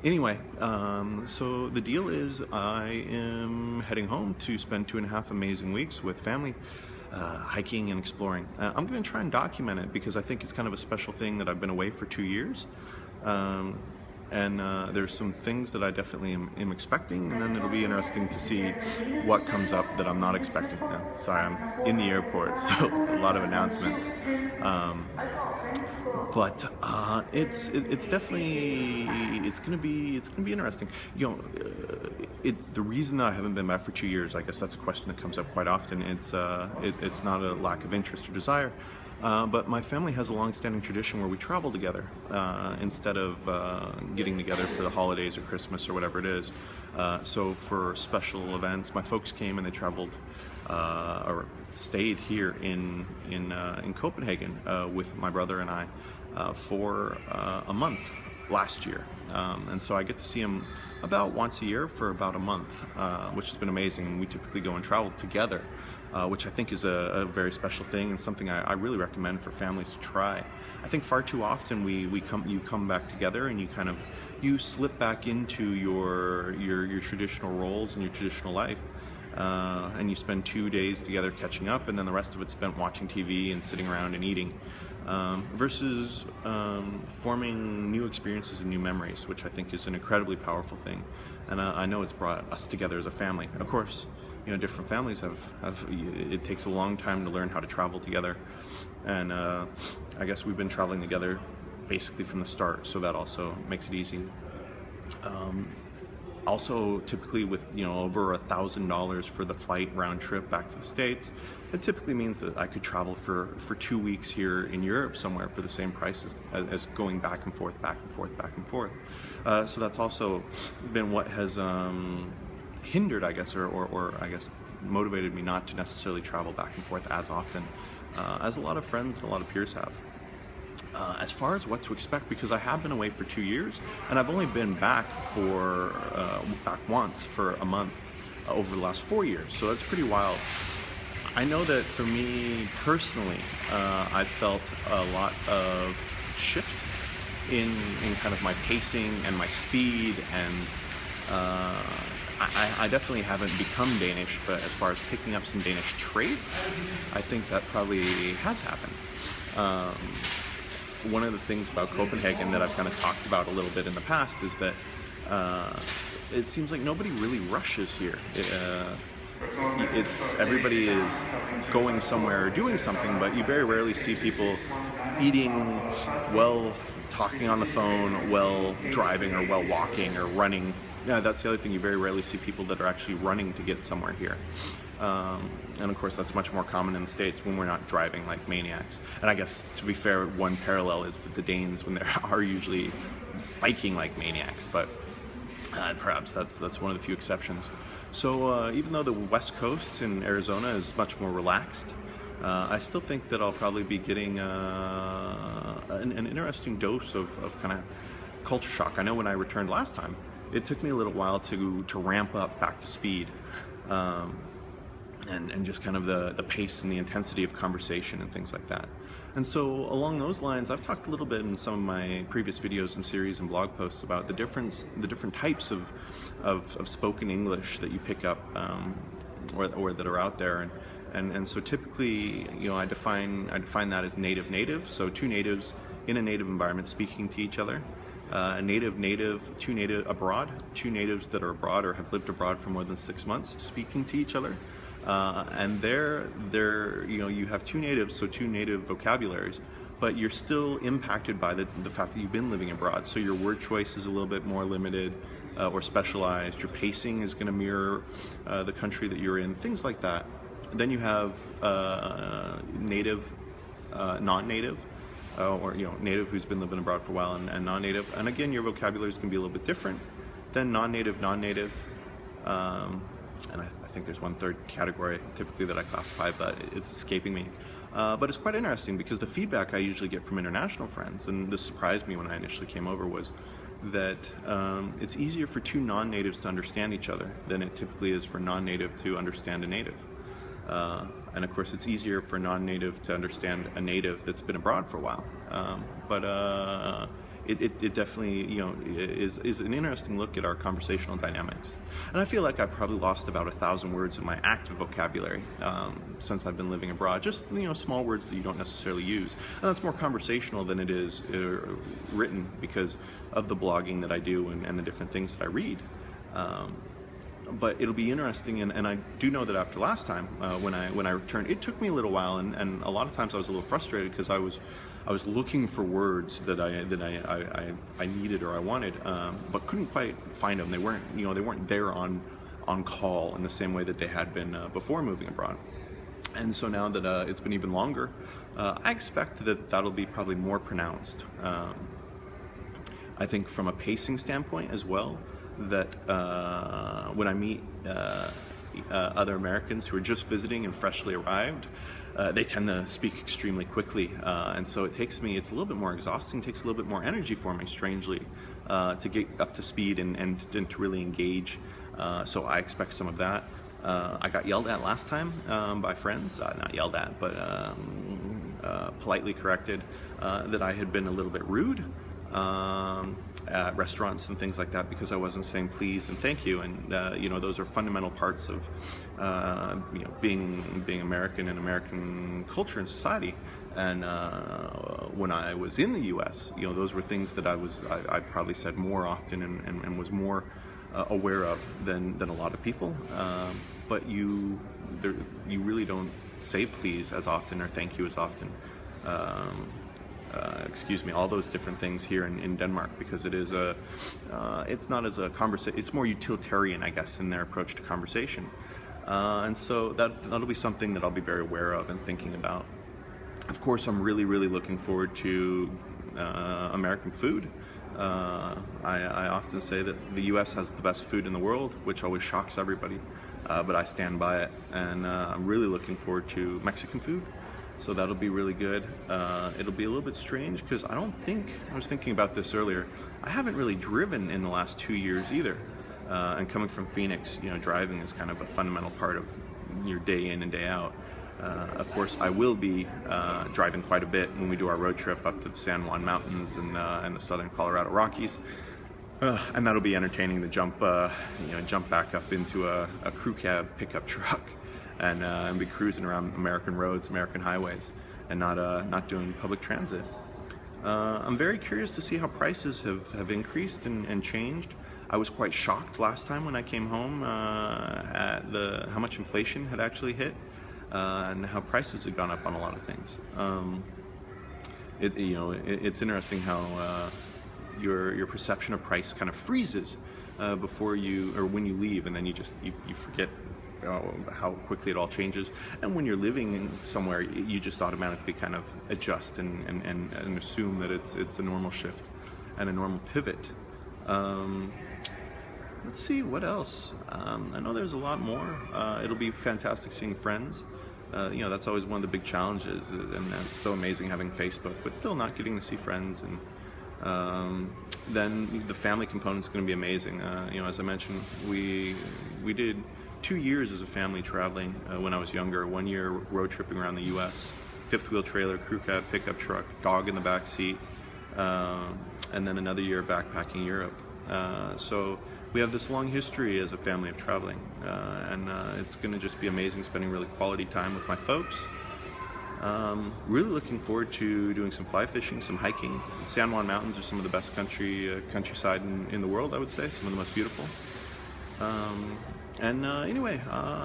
Anyway, so the deal is I am heading home to spend 2.5 amazing weeks with family, hiking and exploring. I'm going to try and document it because I think it's kind of a special thing that I've been away for 2 years. Um, and there's some things that I definitely am expecting, and then it'll be interesting to see what comes up that I'm not expecting. Sorry, I'm in the airport, so a lot of announcements. Um, but it's definitely it's gonna be interesting. It's the reason that I haven't been back for 2 years. I guess that's a question that comes up quite often. It's not a lack of interest or desire, but my family has a long-standing tradition where we travel together instead of getting together for the holidays or Christmas or whatever it is. So for special events, my folks came and they traveled or stayed here in Copenhagen with my brother and I for a month last year, and so I get to see him about once a year for about a month, which has been amazing. We typically go and travel together, which I think is a very special thing and something I really recommend for families to try. I think far too often you come back together and you slip back into your traditional roles and your traditional life. And you spend 2 days together catching up, and then the rest of it's spent watching TV and sitting around and eating, versus forming new experiences and new memories, which I think is an incredibly powerful thing. And I know it's brought us together as a family. Of course, different families have it takes a long time to learn how to travel together, and I guess we've been traveling together basically from the start, so that also makes it easy. Also, typically with over $1,000 for the flight round trip back to the States, it typically means that I could travel for 2 weeks here in Europe somewhere for the same price as going back and forth, back and forth, back and forth. So that's also been what has hindered, I guess, or I guess motivated me not to necessarily travel back and forth as often as a lot of friends and a lot of peers have. As far as what to expect, because I have been away for 2 years and I've only been back back once for a month over the last 4 years, so that's pretty wild. I know that for me personally, I felt a lot of shift in kind of my pacing and my speed, and I definitely haven't become Danish, but as far as picking up some Danish traits, I think that probably has happened. One of the things about Copenhagen that I've kind of talked about a little bit in the past is that it seems like nobody really rushes here. It's everybody is going somewhere or doing something, but you very rarely see people eating, talking on the phone, driving, or walking or running. Yeah, that's the other thing. You very rarely see people that are actually running to get somewhere here. And of course, that's much more common in the States when we're not driving like maniacs. And I guess, to be fair, one parallel is that the Danes, when they are usually biking like maniacs, but perhaps that's one of the few exceptions. So even though the West Coast in Arizona is much more relaxed, I still think that I'll probably be getting an interesting dose of kind of culture shock. I know when I returned last time, it took me a little while to ramp up back to speed. And just kind of the pace and the intensity of conversation and things like that. And so along those lines, I've talked a little bit in some of my previous videos and series and blog posts about the different types of spoken English that you pick up, or that are out there. And so typically, I define that as native. So two natives in a native environment speaking to each other. Two abroad, two natives that are abroad or have lived abroad for more than 6 months speaking to each other. And there, you have two natives, so two native vocabularies, but you're still impacted by the fact that you've been living abroad. So your word choice is a little bit more limited or specialized. Your pacing is going to mirror the country that you're in, things like that. Then you have native, non-native, or native who's been living abroad for a while, and non-native. And again, your vocabulary is going to be a little bit different than non-native. And I think there's one third category typically that I classify, but it's escaping me. But it's quite interesting because the feedback I usually get from international friends, and this surprised me when I initially came over, was that it's easier for two non-natives to understand each other than it typically is for non-native to understand a native. And of course, it's easier for non-native to understand a native that's been abroad for a while. But it definitely, is an interesting look at our conversational dynamics. And I feel like I probably lost about 1,000 words in my active vocabulary since I've been living abroad. Just, small words that you don't necessarily use. And that's more conversational than it is written, because of the blogging that I do and the different things that I read. But it'll be interesting, and I do know that after last time, when I returned, it took me a little while, and a lot of times I was a little frustrated because I was looking for words that I needed or I wanted, but couldn't quite find them. They weren't there on call in the same way that they had been before moving abroad. And so now that it's been even longer, I expect that that'll be probably more pronounced. I think from a pacing standpoint as well, that when I meet other Americans who are just visiting and freshly arrived, they tend to speak extremely quickly, and so it's a little bit more exhausting, takes a little bit more energy for me, strangely, to get up to speed and to really engage. So I expect some of that. I got yelled at last time by friends, not yelled at, but politely corrected that I had been a little bit rude at restaurants and things like that, because I wasn't saying please and thank you, and those are fundamental parts of being American and American culture and society. And when I was in the U.S., those were things that I probably said more often and was more aware of than a lot of people. But you really don't say please as often or thank you as often. Excuse me, all those different things here in Denmark, because it is it's not as a conversation, it's more utilitarian, I guess, in their approach to conversation. And so that'll be something that I'll be very aware of and thinking about. Of course, I'm really, really looking forward to American food. I often say that the U.S. has the best food in the world, which always shocks everybody, but I stand by it, and I'm really looking forward to Mexican food. So that'll be really good. It'll be a little bit strange because I was thinking about this earlier, I haven't really driven in the last 2 years either. And coming from Phoenix, driving is kind of a fundamental part of your day in and day out. Of course, I will be driving quite a bit when we do our road trip up to the San Juan Mountains and the southern Colorado Rockies. And that'll be entertaining to jump back up into a crew cab pickup truck and be cruising around American roads, American highways, and not doing public transit. I'm very curious to see how prices have increased and changed. I was quite shocked last time when I came home at how much inflation had actually hit, and how prices had gone up on a lot of things. It's interesting how your perception of price kind of freezes before when you leave, and then you forget how quickly it all changes. And when you're living somewhere, you just automatically kind of adjust and assume that it's a normal shift and a normal pivot. Let's see what else. I know there's a lot more. It'll be fantastic seeing friends. That's always one of the big challenges, and it's so amazing having Facebook, but still not getting to see friends. And then the family component is going to be amazing. As I mentioned, we did 2 years as a family traveling when I was younger. 1 year road tripping around the U.S., fifth wheel trailer, crew cab, pickup truck, dog in the back seat, and then another year backpacking Europe. So we have this long history as a family of traveling, and it's going to just be amazing spending really quality time with my folks. Really looking forward to doing some fly fishing, some hiking. San Juan Mountains are some of the best countryside in the world, I would say, some of the most beautiful. Anyway,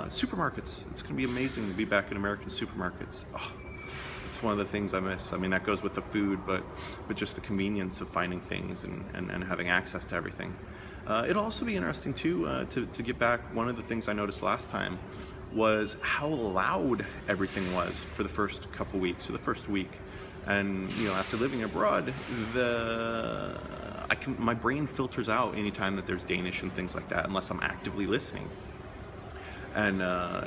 supermarkets. It's going to be amazing to be back in American supermarkets. Oh, it's one of the things I miss. I mean, that goes with the food, but just the convenience of finding things and having access to everything. It'll also be interesting, too, to get back. One of the things I noticed last time was how loud everything was for the first couple weeks, or the first week. And, after living abroad, my brain filters out anytime that there's Danish and things like that, unless I'm actively listening. And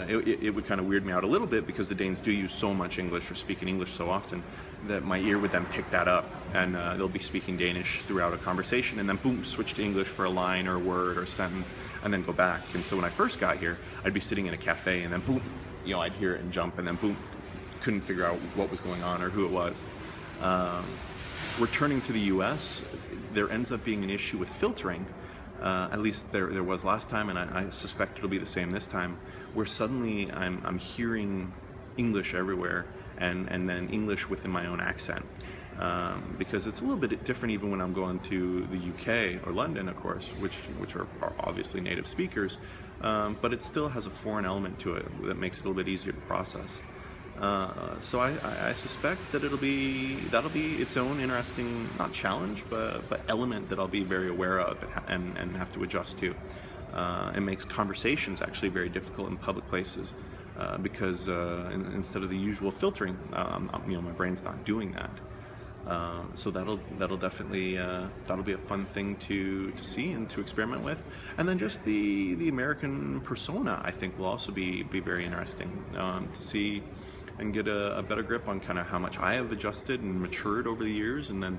it would kind of weird me out a little bit, because the Danes do use so much English or speak in English so often that my ear would then pick that up, and they'll be speaking Danish throughout a conversation, and then boom, switch to English for a line or a word or a sentence, and then go back. And so when I first got here, I'd be sitting in a cafe, and then boom, I'd hear it and jump, and then boom, couldn't figure out what was going on or who it was. Returning to the U.S., there ends up being an issue with filtering. At least there was last time, and I suspect it'll be the same this time, where suddenly I'm hearing English everywhere, and then English within my own accent. Because it's a little bit different even when I'm going to the UK or London, of course, which are obviously native speakers, but it still has a foreign element to it that makes it a little bit easier to process. So I suspect that that'll be its own interesting, not challenge, but element that I'll be very aware of and have to adjust to. It makes conversations actually very difficult in public places because instead of the usual filtering, my brain's not doing that. So that'll definitely that'll be a fun thing to see and to experiment with. And then just the American persona, I think, will also be very interesting to see and get a better grip on kind of how much I have adjusted and matured over the years, and then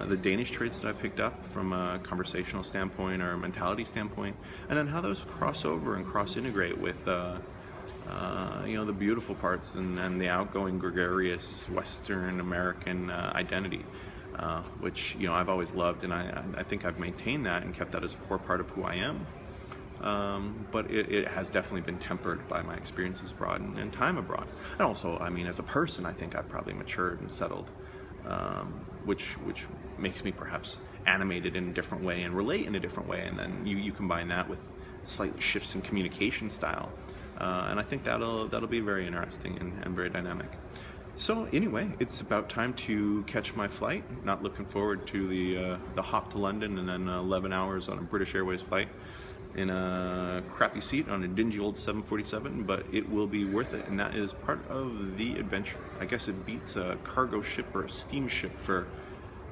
the Danish traits that I picked up from a conversational standpoint or a mentality standpoint, and then how those cross over and cross integrate with the beautiful parts and the outgoing, gregarious Western American identity, which I've always loved, and I think I've maintained that and kept that as a core part of who I am. But it has definitely been tempered by my experiences abroad and time abroad. And also, as a person, I think I've probably matured and settled, which makes me perhaps animated in a different way and relate in a different way. And then you combine that with slight shifts in communication style. And I think that'll be very interesting and very dynamic. So anyway, it's about time to catch my flight. Not looking forward to the hop to London and then 11 hours on a British Airways flight in a crappy seat on a dingy old 747, but it will be worth it, and that is part of the adventure. I guess it beats a cargo ship or a steamship for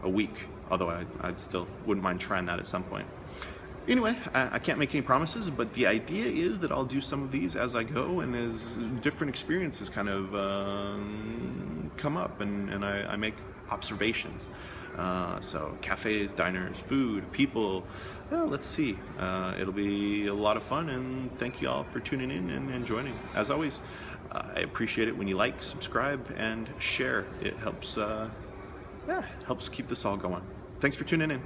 a week, although I'd still wouldn't mind trying that at some point. Anyway, I can't make any promises, but the idea is that I'll do some of these as I go and as different experiences kind of come up, and I make observations. So cafes, diners, food, people, well, let's see. It'll be a lot of fun, and thank you all for tuning in and joining. As always, I appreciate it when you like, subscribe, and share. It helps keep this all going. Thanks for tuning in.